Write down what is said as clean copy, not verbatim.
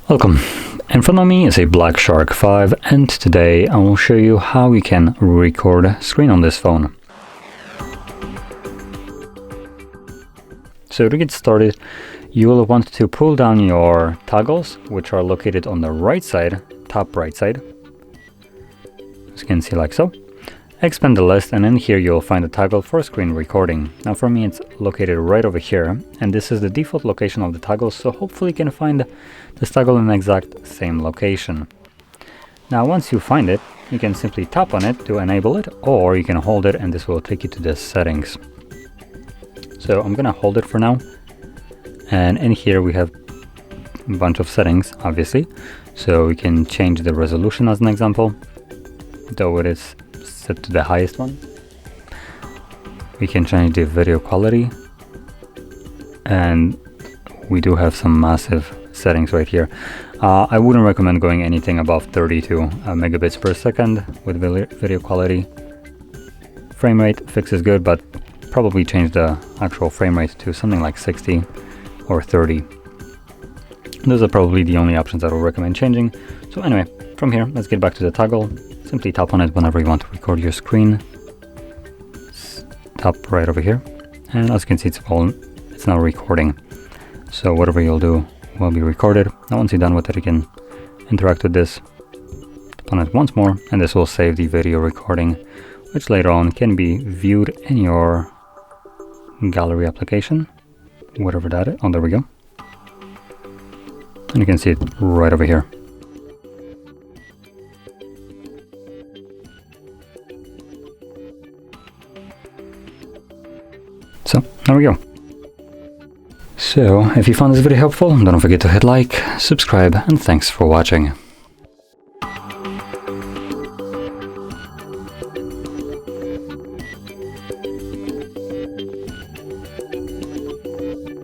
Welcome. In front of me is a Black Shark 5, and today I will show you how you can record screen on this phone. So to get started, you will want to pull down your toggles, which are located on the right side, top right side, as you can see, like so. Expand the list, and in here you'll find a toggle for screen recording. Now for me it's located right over here, and this is the default location of the toggle, so hopefully you can find this toggle in the exact same location. Now once you find it, you can simply tap on it to enable it, or you can hold it and this will take you to the settings. So I'm gonna hold it for now, and in here we have a bunch of settings, obviously. So we can change the resolution as an example, though it is set to the highest one. We can change the video quality, and we do have some massive settings right here. I wouldn't recommend going anything above 32 megabits per second with video quality. Frame rate fix is good, but probably change the actual frame rate to something like 60 or 30. Those are probably the only options I would recommend changing. So anyway, from here, let's get back to the toggle. Simply tap on it whenever you want to record your screen. Tap right over here, and as you can see, it's now recording. So whatever you'll do will be recorded. Now once you're done with it, you can interact with this. Tap on it once more, and this will save the video recording, which later on can be viewed in your gallery application, whatever that is. Oh, there we go. And you can see it right over here. So there we go. So if you found this video helpful, don't forget to hit like, subscribe, and thanks for watching.